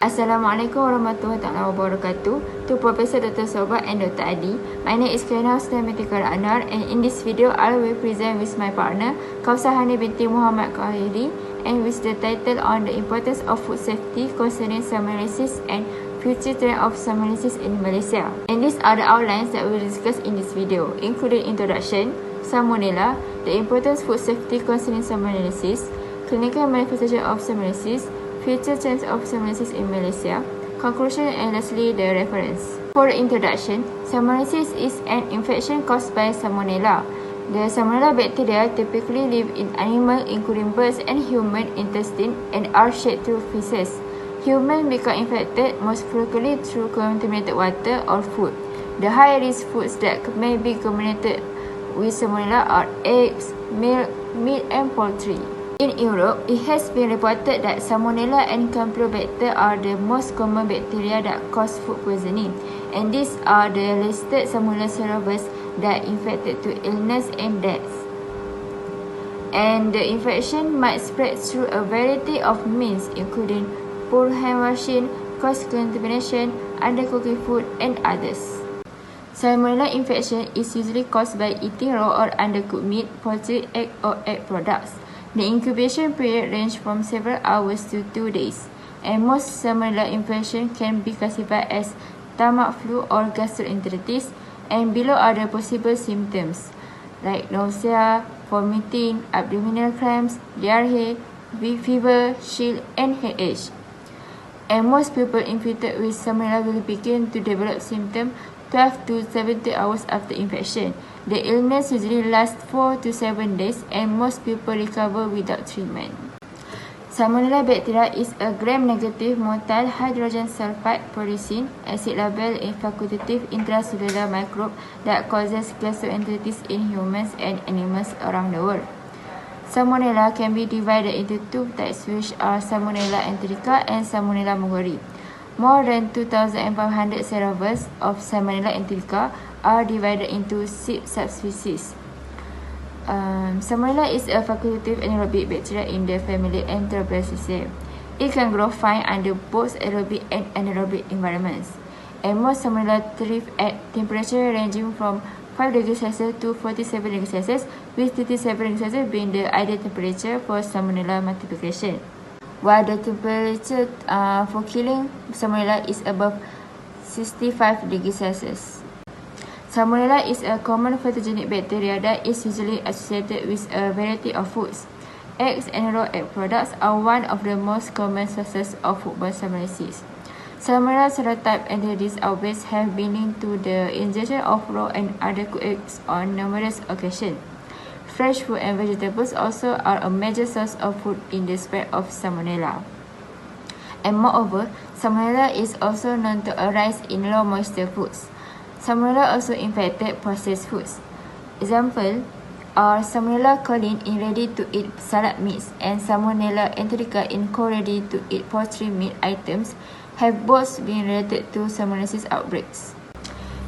Assalamualaikum warahmatullahi wabarakatuh. To Professor Dr. Sobat and Dr. Adi. My name is Kena Medical Anar, and in this video I will present with my partner Kausahani binti Muhammad Kahiri, and with the title on the importance of food safety concerning salmonellosis and future trend of salmonellosis in Malaysia. And these are the outlines that we will discuss in this video, including introduction, Salmonella, the importance food safety concerning salmonellosis, clinical manifestation of salmonellosis, future trends of salmonellosis in Malaysia, conclusion, and lastly the reference. For the introduction, salmonellosis is an infection caused by Salmonella. The Salmonella bacteria typically live in animals including birds and human intestine and are shed through feces. Humans become infected most frequently through contaminated water or food. The high-risk foods that may be contaminated with Salmonella are eggs, milk, meat, and poultry. In Europe, it has been reported that Salmonella and Campylobacter are the most common bacteria that cause food poisoning, and these are the listed Salmonella cerevisiae that infected to illness and death. And the infection might spread through a variety of means, including poor hand washing, cross-contamination, undercooking food, and others. Salmonella infection is usually caused by eating raw or undercooked meat, poultry, egg, or egg products. The incubation period ranges from several hours to 2 days, and most Salmonella infection can be classified as stomach flu or gastroenteritis, and below are the possible symptoms like nausea, vomiting, abdominal cramps, diarrhea, fever, chill, and headache. And most people infected with Salmonella will begin to develop symptoms 12 to 70 hours after infection. The illness usually lasts 4 to 7 days, and most people recover without treatment. Salmonella bacteria is a gram-negative motile hydrogen sulfide producing acid-labile facultative intracellular microbe that causes gastroenteritis in humans and animals around the world. Salmonella can be divided into two types, which are Salmonella enterica and Salmonella mugari. More than 2,500 serovirus of Salmonella enterica are divided into 6 subspecies. Salmonella is a facultative anaerobic bacteria in the family Enterobrachiaceae. It can grow fine under both aerobic and anaerobic environments. And most Salmonella thrive at temperature ranging from 5 degrees Celsius to 47 degrees Celsius, with 37 degrees Celsius being the ideal temperature for Salmonella multiplication, while the temperature for killing Salmonella is above 65 degrees Celsius. Salmonella is a common pathogenic bacteria that is usually associated with a variety of foods. Eggs and raw egg products are one of the most common sources of foodborne salmonellosis. Salmonella serotype and these outbreaks have been linked to the ingestion of raw and undercooked eggs on numerous occasions. Fresh fruit and vegetables also are a major source of food in the spread of Salmonella. And moreover, Salmonella is also known to arise in low moisture foods. Salmonella also infected processed foods. Example are Salmonella coli in ready-to-eat salad meats and Salmonella enterica in cold ready-to-eat poultry meat items have both been related to salmonellosis outbreaks.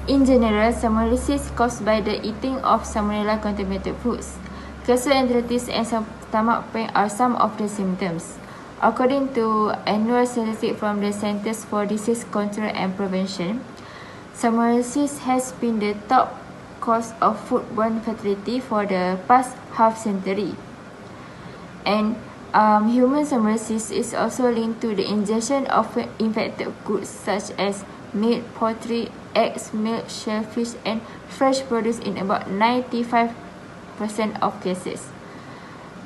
In general, salmonellosis caused by the eating of Salmonella contaminated foods. Gastroenteritis and stomach pain are some of the symptoms. According to annual statistics from the Centers for Disease Control and Prevention, salmonellosis has been the top cause of foodborne fatality for the past half-century. And human salmonellosis is also linked to the ingestion of infected goods such as meat, poultry, eggs, milk, shellfish, and fresh produce in about 95% of cases.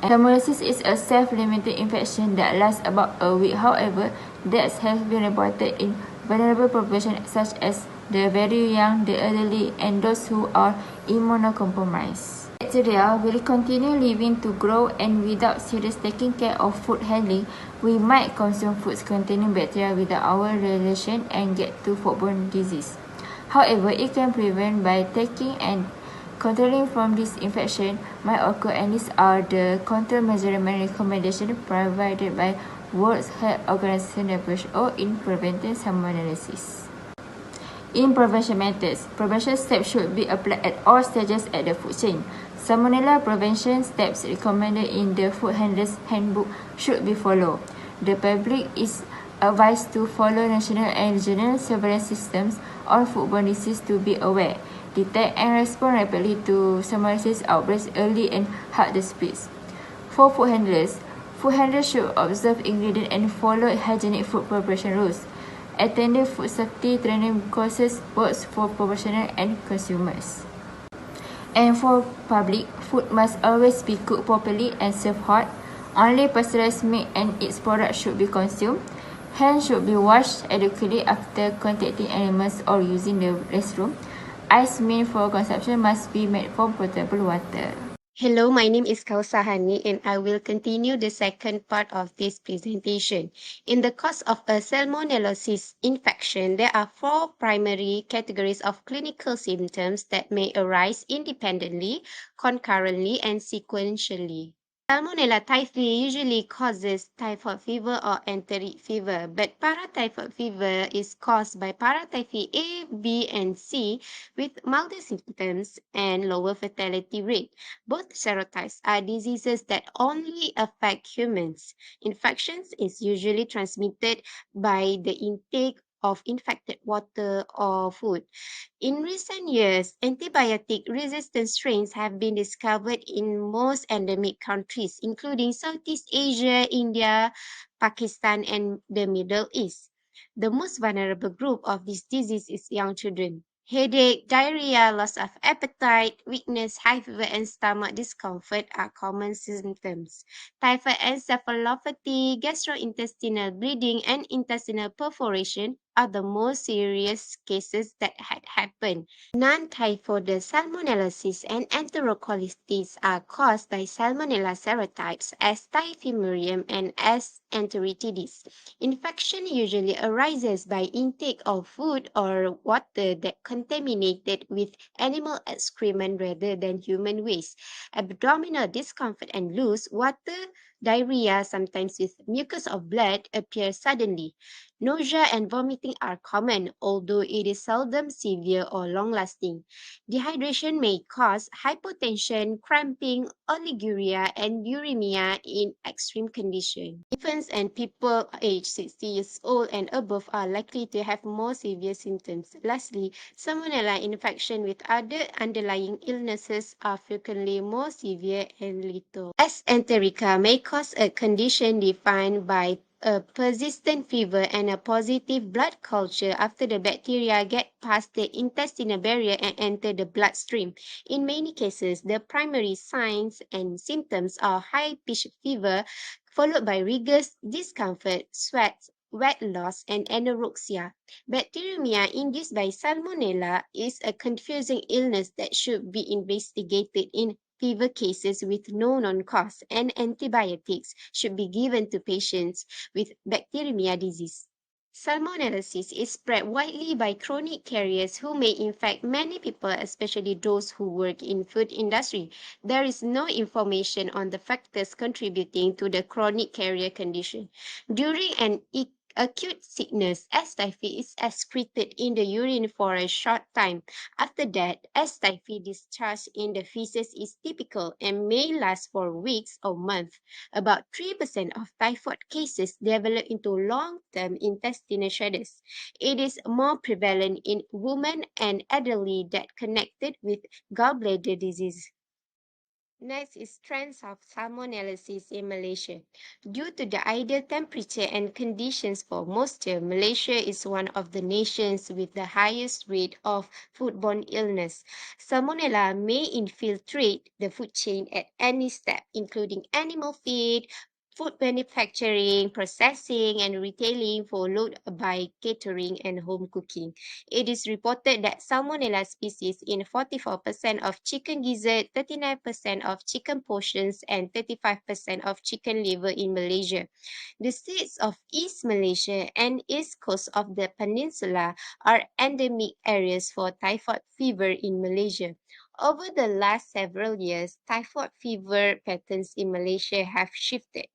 Salmonellosis is a self-limiting infection that lasts about a week. However, deaths have been reported in vulnerable populations such as the very young, the elderly, and those who are immunocompromised. Bacteria will continue living to grow, and without serious taking care of food handling, we might consume foods containing bacteria without our realization and get to foodborne disease. However, it can prevent by taking and controlling from this infection might occur, and these are the control measurement recommendations provided by World Health Organization WHO in preventing salmonellosis. In prevention methods, prevention steps should be applied at all stages at the food chain. Salmonella prevention steps recommended in the Food Handler's Handbook should be followed. The public is advised to follow national and regional surveillance systems on foodborne disease to be aware, detect and respond rapidly to salmonellosis outbreaks early and halt the spreads. For food handlers should observe ingredient and follow hygienic food preparation rules. Attend food safety training courses both for professionals and consumers. And for public, food must always be cooked properly and served hot. Only pasteurized milk and its products should be consumed. Hands should be washed adequately after contacting animals or using the restroom. Ice meant for consumption must be made from potable water. Hello, my name is Kausahani and I will continue the second part of this presentation. In the course of a salmonellosis infection, there are four primary categories of clinical symptoms that may arise independently, concurrently, and sequentially. Salmonella typhi usually causes typhoid fever or enteric fever, but paratyphoid fever is caused by paratyphi A, B, and C with milder symptoms and lower fatality rate. Both serotypes are diseases that only affect humans. Infections is usually transmitted by the intake of infected water or food. In recent years, antibiotic-resistant strains have been discovered in most endemic countries, including Southeast Asia, India, Pakistan, and the Middle East. The most vulnerable group of this disease is young children. Headache, diarrhea, loss of appetite, weakness, high fever, and stomach discomfort are common symptoms. Typhoid encephalopathy, gastrointestinal bleeding, and intestinal perforation are the most serious cases that had happened. Non-typhoidal salmonellosis and enterocolitis are caused by Salmonella serotypes S. typhimurium and S. enteritidis. Infection usually arises by intake of food or water that contaminated with animal excrement rather than human waste. Abdominal discomfort and loose water, diarrhea, sometimes with mucus or blood, appear suddenly. Nausea and vomiting are common, although it is seldom severe or long-lasting. Dehydration may cause hypotension, cramping, oliguria, and uremia in extreme conditions. Infants and people aged 60 years old and above are likely to have more severe symptoms. Lastly, salmonella infection with other underlying illnesses are frequently more severe and lethal. S. enterica may cause a condition defined by a persistent fever and a positive blood culture after the bacteria get past the intestinal barrier and enter the bloodstream. In many cases, the primary signs and symptoms are high-pitched fever, followed by rigorous discomfort, sweat, weight loss, and anorexia. Bacteremia induced by salmonella is a confusing illness that should be investigated in fever cases with no known cause, and antibiotics should be given to patients with bacteremia disease. Salmonellosis is spread widely by chronic carriers who may infect many people, especially those who work in food industry. There is no information on the factors contributing to the chronic carrier condition. During an acute sickness, S. typhi is excreted in the urine for a short time. After that, S. typhi discharge in the feces is typical and may last for weeks or months. About 3% of typhoid cases develop into long-term intestinal disorders. It is more prevalent in women and elderly that connected with gallbladder disease. Next is trends of salmonellosis in Malaysia. Due to the ideal temperature and conditions for moisture, Malaysia is one of the nations with the highest rate of foodborne illness. Salmonella may infiltrate the food chain at any step, including animal feed, food manufacturing, processing, and retailing, followed by catering and home cooking. It is reported that Salmonella species in 44% of chicken gizzard, 39% of chicken portions, and 35% of chicken liver in Malaysia. The states of East Malaysia and East Coast of the Peninsula are endemic areas for typhoid fever in Malaysia. Over the last several years, typhoid fever patterns in Malaysia have shifted.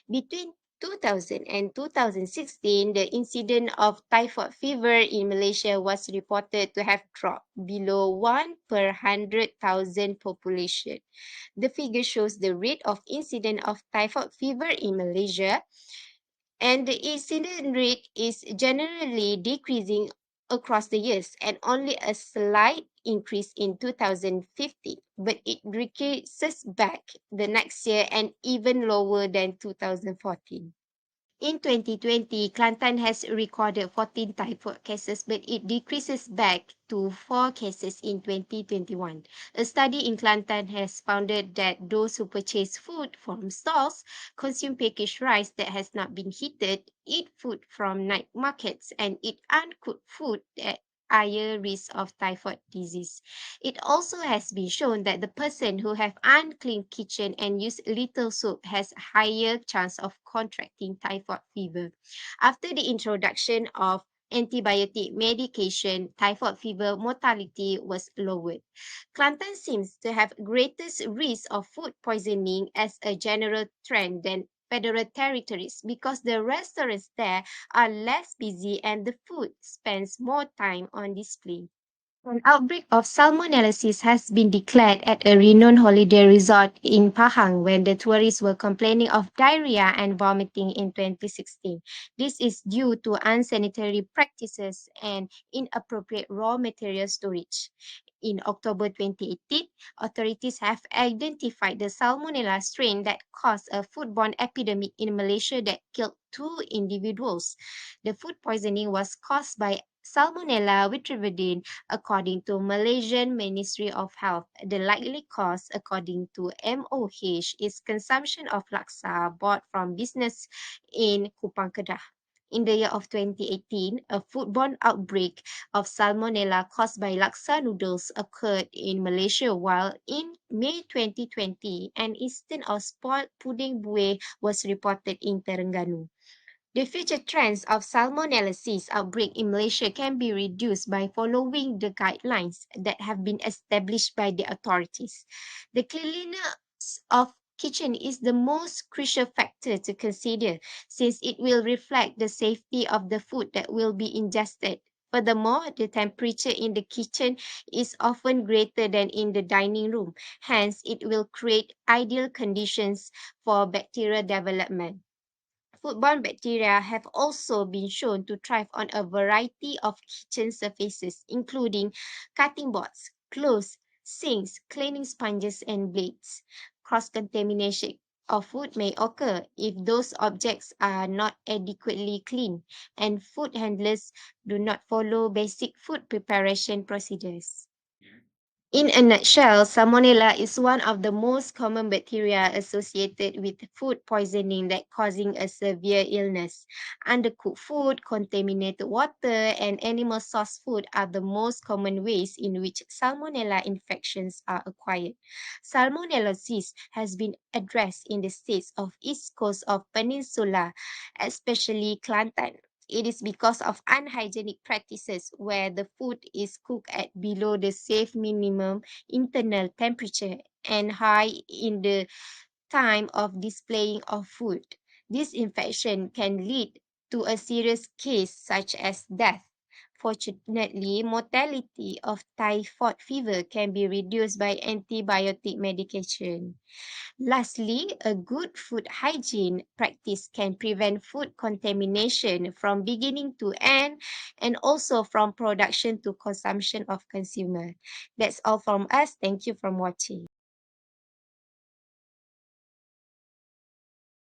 Between 2000 and 2016, the incidence of typhoid fever in Malaysia was reported to have dropped below 1 per 100,000 population. The figure shows the rate of incidence of typhoid fever in Malaysia And the incident rate is generally decreasing across the years and only a slight increase in 2015, but it decreases back the next year and even lower than 2014. In 2020, Kelantan has recorded 14 typhoid cases, but it decreases back to 4 cases in 2021. A study in Kelantan has found that those who purchase food from stalls, consume packaged rice that has not been heated, eat food from night markets, and eat uncooked food at higher risk of typhoid disease. It also has been shown that the person who have unclean kitchen and use little soap has higher chance of contracting typhoid fever. After the introduction of antibiotic medication, typhoid fever mortality was lowered. Kelantan seems to have greatest risk of food poisoning as a general trend than federal territories because the restaurants there are less busy and the food spends more time on display. An outbreak of salmonellosis has been declared at a renowned holiday resort in Pahang when the tourists were complaining of diarrhea and vomiting in 2016. This is due to unsanitary practices and inappropriate raw material storage. In October 2018, authorities have identified the Salmonella strain that caused a foodborne epidemic in Malaysia that killed 2 individuals. The food poisoning was caused by Salmonella vitrividine. According to Malaysian Ministry of Health, the likely cause, according to MOH, is consumption of laksa bought from business in Kupang Kedah. In the year of 2018, a foodborne outbreak of salmonella caused by laksa noodles occurred in Malaysia, while in May 2020, an incident of spoiled pudding buih was reported in Terengganu. The future trends of salmonellosis outbreak in Malaysia can be reduced by following the guidelines that have been established by the authorities. The cleanliness of kitchen is the most crucial factor to consider since it will reflect the safety of the food that will be ingested. Furthermore, the temperature in the kitchen is often greater than in the dining room. Hence, it will create ideal conditions for bacterial development. Foodborne bacteria have also been shown to thrive on a variety of kitchen surfaces, including cutting boards, cloths, sinks, cleaning sponges, and blades. Cross contamination of food may occur if those objects are not adequately cleaned and food handlers do not follow basic food preparation procedures. In a nutshell, Salmonella is one of the most common bacteria associated with food poisoning that causing a severe illness. Undercooked food, contaminated water, and animal source food are the most common ways in which Salmonella infections are acquired. Salmonellosis has been addressed in the states of east coast of Peninsula, especially Kelantan. It is because of unhygienic practices where the food is cooked at below the safe minimum internal temperature and high in the time of displaying of food. This infection can lead to a serious case such as death. Fortunately, mortality of typhoid fever can be reduced by antibiotic medication. Lastly, a good food hygiene practice can prevent food contamination from beginning to end and also from production to consumption of consumer. That's all from us. Thank you for watching.